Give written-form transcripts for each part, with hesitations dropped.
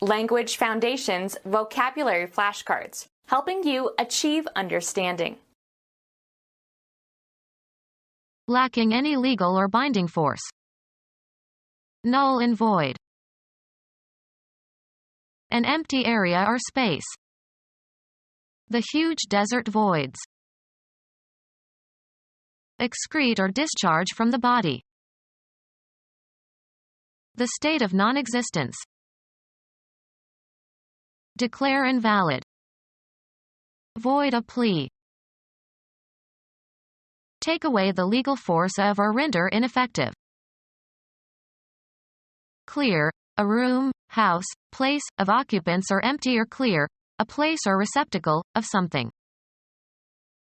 Language Foundations Vocabulary Flashcards, helping you achieve understanding. Lacking any legal or binding force. Null and void. An empty area or space. The huge desert voids. Excrete or discharge from the body. The state of non-existence. Declare invalid. Void a plea. Take away the legal force of or render ineffective. Clear, a room, house, place, of occupants or empty or clear, a place or receptacle, of something.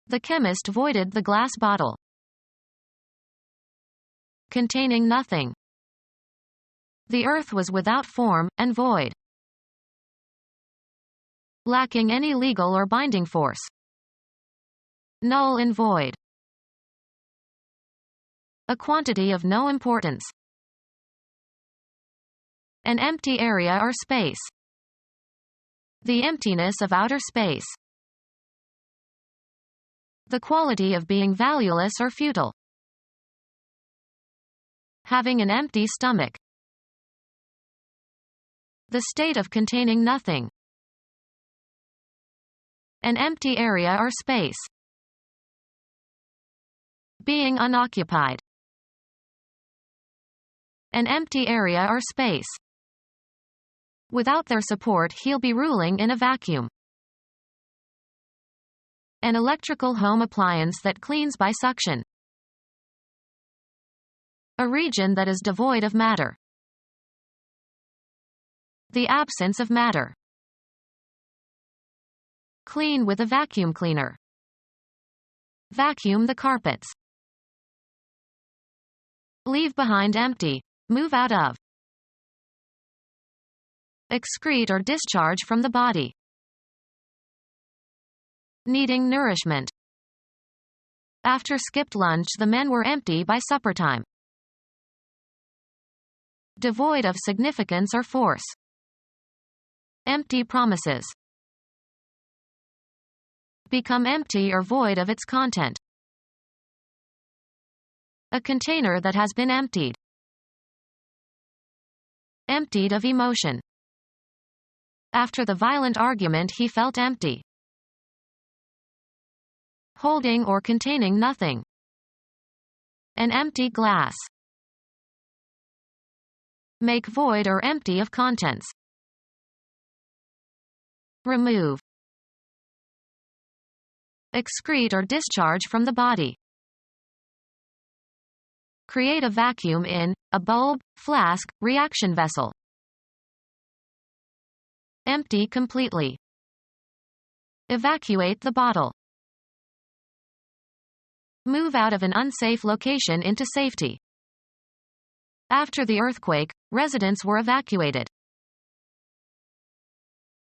The chemist voided the glass bottle. Containing nothing. The earth was without form, and void. Lacking any legal or binding force. Null and void. A quantity of no importance. An empty area or space. The emptiness of outer space. The quality of being valueless or futile. Having an empty stomach. The state of containing nothing. An empty area or space. Being unoccupied. An empty area or space. Without their support, he'll be ruling in a vacuum. An electrical home appliance that cleans by suction. A region that is devoid of matter. The absence of matter. Clean with a vacuum cleaner. Vacuum the carpets. Leave behind empty. Move out of. Excrete or discharge from the body. Needing nourishment. After skipped lunch, the men were empty by supper time. Devoid of significance or force. Empty promises. Become empty or void of its content. A container that has been emptied. Emptied of emotion. After the violent argument, he felt empty. Holding or containing nothing. An empty glass. Make void or empty of contents. Remove. Excrete or discharge from the body. Create a vacuum in a bulb, flask, reaction vessel. Empty completely. Evacuate the bottle. Move out of an unsafe location into safety. After the earthquake, residents were evacuated.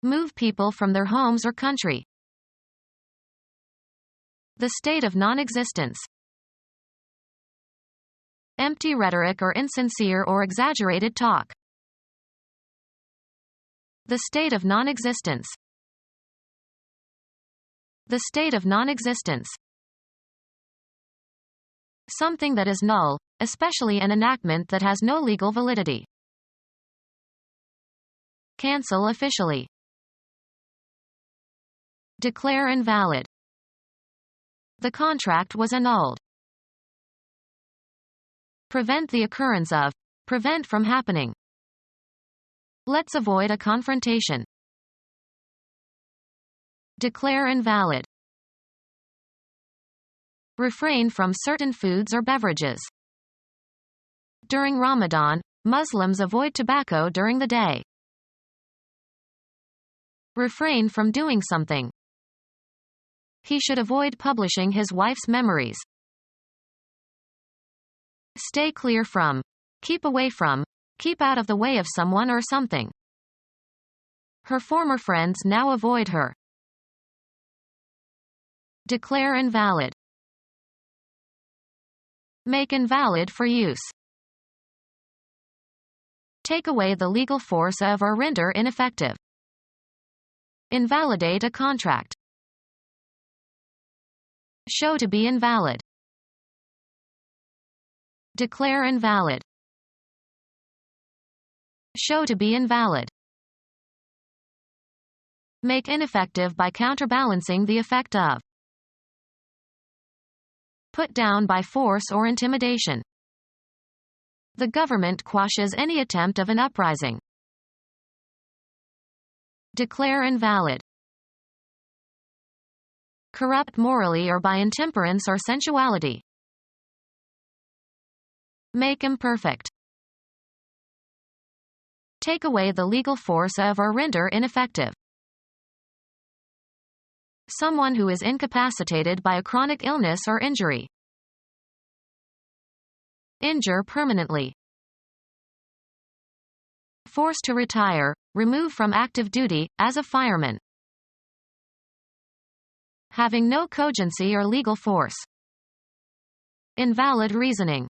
Move people from their homes or country. The state of non-existence. Empty rhetoric or insincere or exaggerated talk. The state of non-existence. The state of non-existence. Something that is null, especially an enactment that has no legal validity. Cancel officially. Declare invalid. The contract was annulled. Prevent the occurrence of. Prevent from happening. Let's avoid a confrontation. Declare invalid. Refrain from certain foods or beverages. During Ramadan, Muslims avoid tobacco during the day. Refrain from doing something. He should avoid publishing his wife's memories. Stay clear from. Keep away from. Keep out of the way of someone or something. Her former friends now avoid her. Declare invalid. Make invalid for use. Take away the legal force of or render ineffective. Invalidate a contract. Show to be invalid. Declare invalid. Show to be invalid. Make ineffective by counterbalancing the effect of. Put down by force or intimidation. The government quashes any attempt of an uprising. Declare invalid. Corrupt morally or by intemperance or sensuality. Make imperfect. Take away the legal force of or render ineffective. Someone who is incapacitated by a chronic illness or injury. Injure permanently. Force to retire, remove from active duty, as a fireman. Having no cogency or legal force. Invalid reasoning.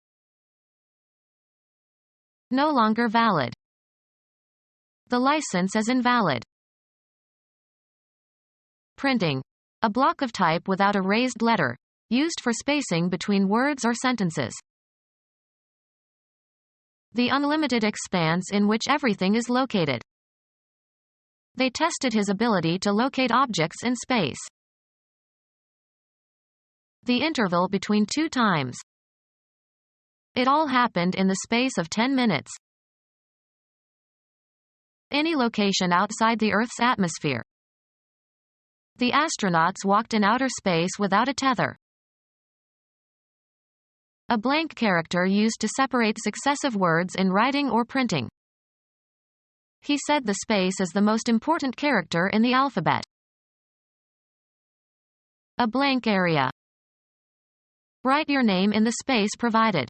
No longer valid. The license is invalid. Printing. A block of type without a raised letter, used for spacing between words or sentences. The unlimited expanse in which everything is located. They tested his ability to locate objects in space. The interval between two times. It all happened in the space of 10 minutes. Any location outside the Earth's atmosphere. The astronauts walked in outer space without a tether. A blank character used to separate successive words in writing or printing. He said the space is the most important character in the alphabet. A blank area. Write your name in the space provided.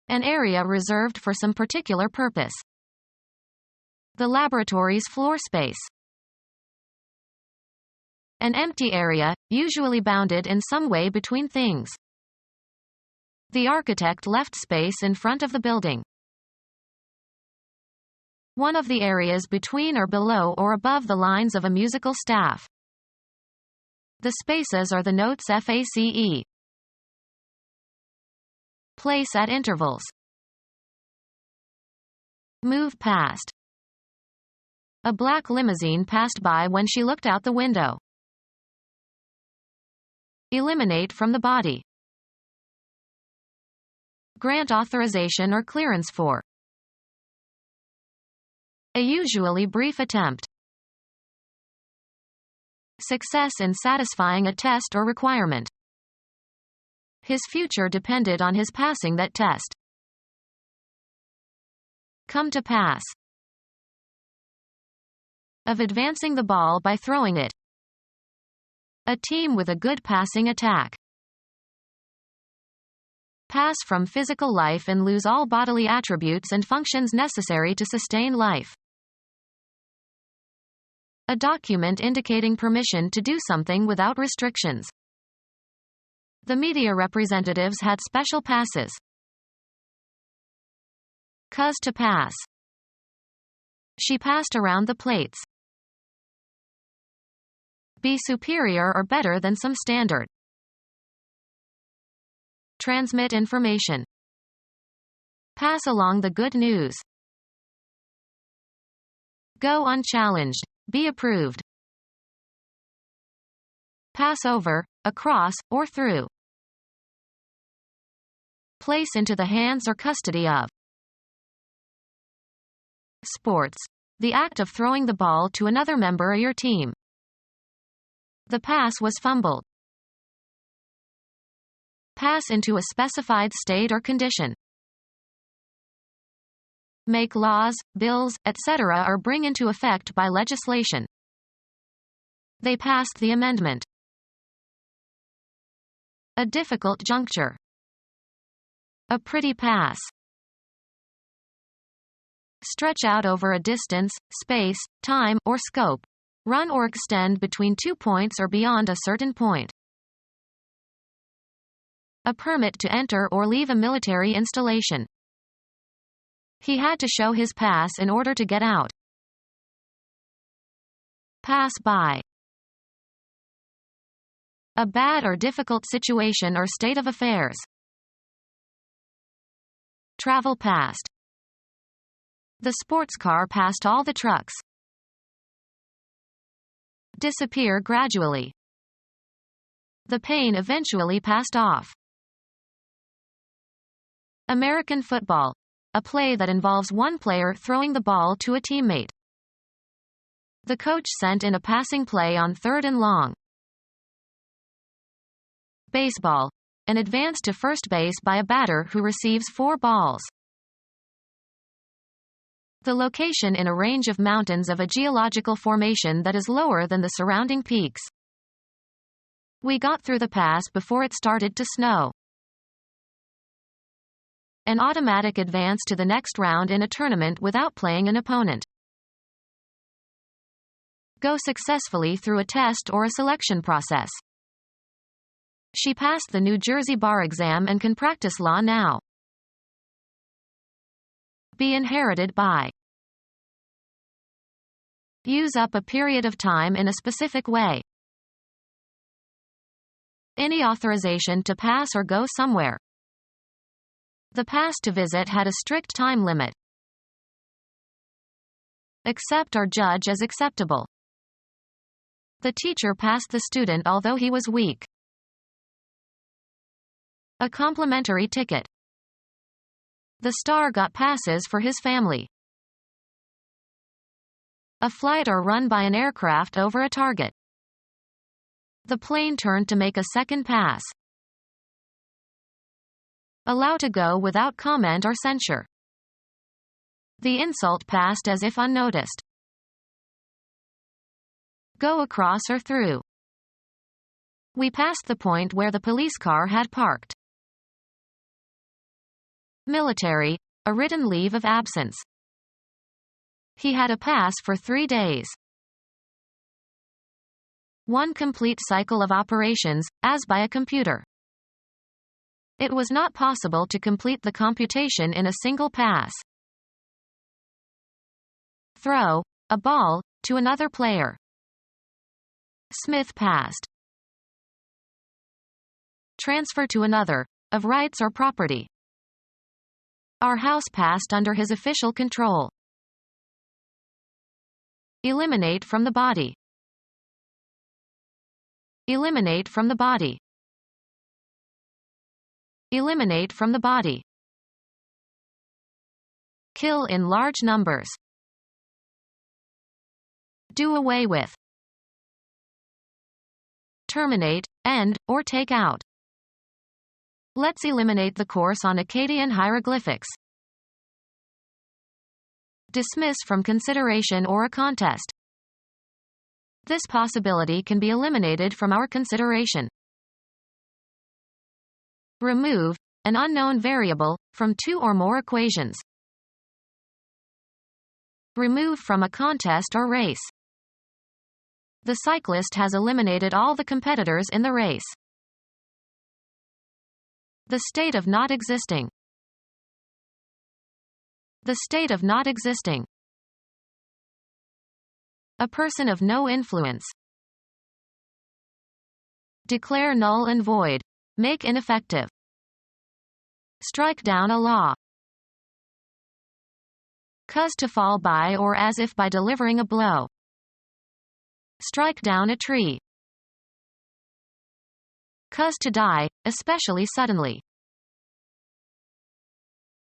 An area reserved for some particular purpose. The laboratory's floor space. An empty area, usually bounded in some way between things. The architect left space in front of the building. One of the areas between or below or above the lines of a musical staff. The spaces are the notes FACE. Place at intervals. Move past. A black limousine passed by when she looked out the window. Eliminate from the body. Grant authorization or clearance for. A usually brief attempt. Success in satisfying a test or requirement. His future depended on his passing that test. Come to pass. Of advancing the ball by throwing it. A team with a good passing attack. Pass from physical life and lose all bodily attributes and functions necessary to sustain life. A document indicating permission to do something without restrictions. The media representatives had special passes. Cause to pass. She passed around the plates. Be superior or better than some standard. Transmit information. Pass along the good news. Go unchallenged. Be approved. Pass over, across, or through. Place into the hands or custody of. Sports. The act of throwing the ball to another member of your team. The pass was fumbled. Pass into a specified state or condition. Make laws, bills, etc. or bring into effect by legislation. They passed the amendment. A difficult juncture. A pretty pass. Stretch out over a distance, space, time, or scope. Run or extend between 2 points or beyond a certain point. A permit to enter or leave a military installation. He had to show his pass in order to get out. Pass by. A bad or difficult situation or state of affairs. Travel past. The sports car passed all the trucks. Disappear gradually. The pain eventually passed off. American football. A play that involves one player throwing the ball to a teammate. The coach sent in a passing play on 3rd and long. Baseball. An advance to first base by a batter who receives 4 balls. The location in a range of mountains of a geological formation that is lower than the surrounding peaks. We got through the pass before it started to snow. An automatic advance to the next round in a tournament without playing an opponent. Go successfully through a test or a selection process. She passed the New Jersey bar exam and can practice law now. Be inherited by. Use up a period of time in a specific way. Any authorization to pass or go somewhere. The pass to visit had a strict time limit. Accept or judge as acceptable. The teacher passed the student although he was weak. A complimentary ticket. The star got passes for his family. A flight or run by an aircraft over a target. The plane turned to make a second pass. Allow to go without comment or censure. The insult passed as if unnoticed. Go across or through. We passed the point where the police car had parked. Military. A written leave of absence. He had a pass for 3 days. One complete cycle of operations, as by a computer. It was not possible to complete the computation in a single pass. Throw. A ball, to another player. Smith passed. Transfer to another, of rights or property. Our house passed under his official control. Eliminate from the body. Eliminate from the body. Eliminate from the body. Kill in large numbers. Do away with. Terminate, end, or take out. Let's eliminate the course on Akkadian hieroglyphics. Dismiss from consideration or a contest. This possibility can be eliminated from our consideration. Remove, an unknown variable, from 2 or more equations. Remove from a contest or race. The cyclist has eliminated all the competitors in the race. The state of not existing. The state of not existing. A person of no influence. Declare null and void. Make ineffective. Strike down a law. Cause to fall by or as if by delivering a blow. Strike down a tree. Cause to die, especially suddenly.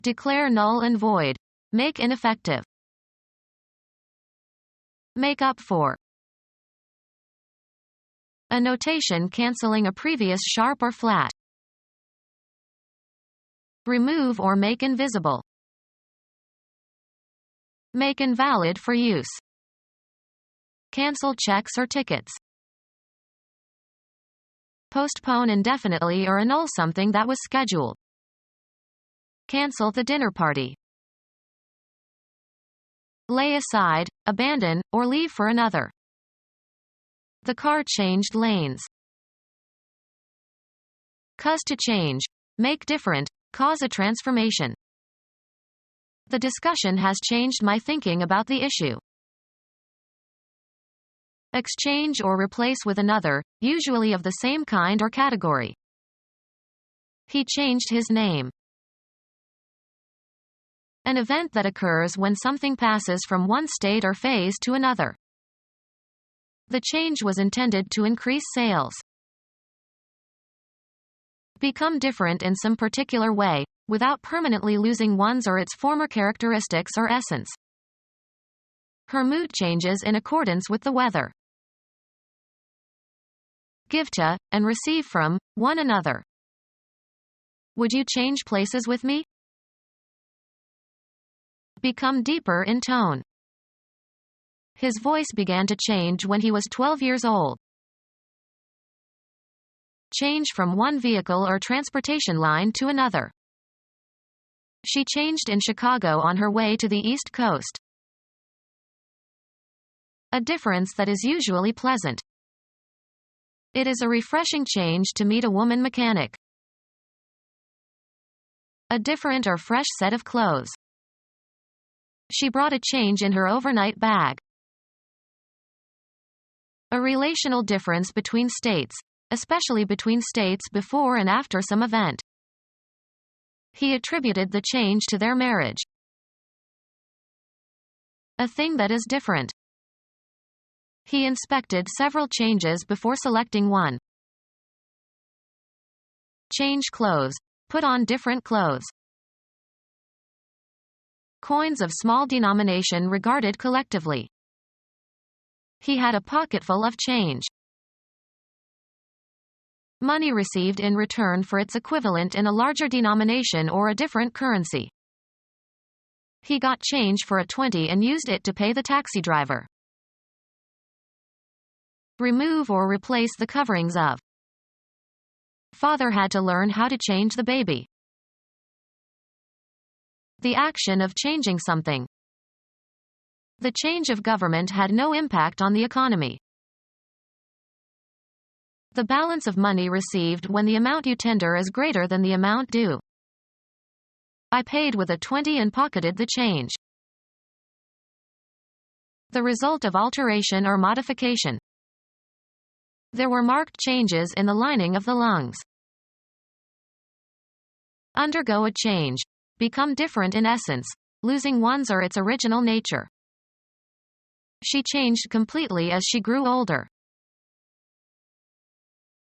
Declare null and void. Make ineffective. Make up for. A notation cancelling a previous sharp or flat. Remove or make invisible. Make invalid for use. Cancel checks or tickets. Postpone indefinitely or annul something that was scheduled. Cancel the dinner party. Lay aside, abandon, or leave for another. The car changed lanes. Cause to change. Make different. Cause a transformation. The discussion has changed my thinking about the issue. Exchange or replace with another, usually of the same kind or category. He changed his name. An event that occurs when something passes from one state or phase to another. The change was intended to increase sales. Become different in some particular way, without permanently losing one's or its former characteristics or essence. Her mood changes in accordance with the weather. Give to, and receive from, one another. Would you change places with me? Become deeper in tone. His voice began to change when he was 12 years old. Change from one vehicle or transportation line to another. She changed in Chicago on her way to the East Coast. A difference that is usually pleasant. It is a refreshing change to meet a woman mechanic. A different or fresh set of clothes. She brought a change in her overnight bag. A relational difference between states, especially between states before and after some event. He attributed the change to their marriage. A thing that is different. He inspected several changes before selecting one. Change clothes. Put on different clothes. Coins of small denomination regarded collectively. He had a pocketful of change. Money received in return for its equivalent in a larger denomination or a different currency. He got change for a 20 and used it to pay the taxi driver. Remove or replace the coverings of. Father had to learn how to change the baby. The action of changing something. The change of government had no impact on the economy. The balance of money received when the amount you tender is greater than the amount due. I paid with a 20 and pocketed the change. The result of alteration or modification. There were marked changes in the lining of the lungs. Undergo a change. Become different in essence, losing one's or its original nature. She changed completely as she grew older.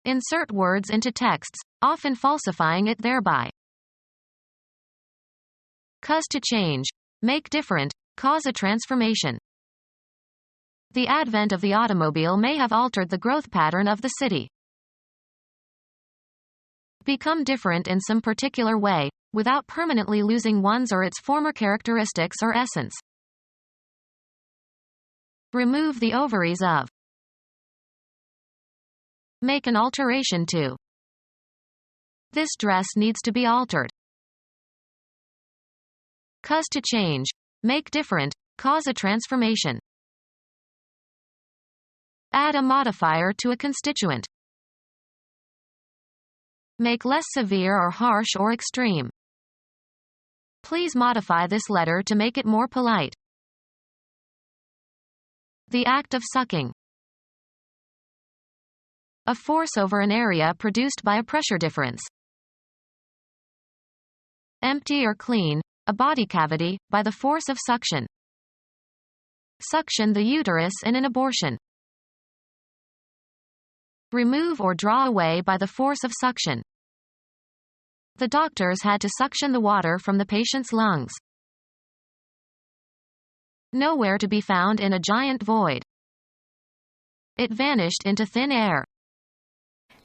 Insert words into texts, often falsifying it thereby. Cause to change. Make different. Cause a transformation. The advent of the automobile may have altered the growth pattern of the city. Become different in some particular way, without permanently losing one's or its former characteristics or essence. Remove the ovaries of. Make an alteration to. This dress needs to be altered. Cause to change. Make different. Cause a transformation. Add a modifier to a constituent. Make less severe or harsh or extreme. Please modify this letter to make it more polite. The act of sucking. A force over an area produced by a pressure difference. Empty or clean, a body cavity, by the force of suction. Suction the uterus in an abortion. Remove or draw away by the force of suction. The doctors had to suction the water from the patient's lungs. Nowhere to be found in a giant void. It vanished into thin air.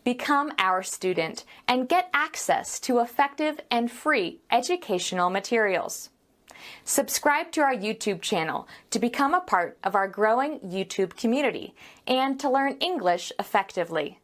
Become our student and get access to effective and free educational materials. Subscribe to our YouTube channel to become a part of our growing YouTube community and to learn English effectively.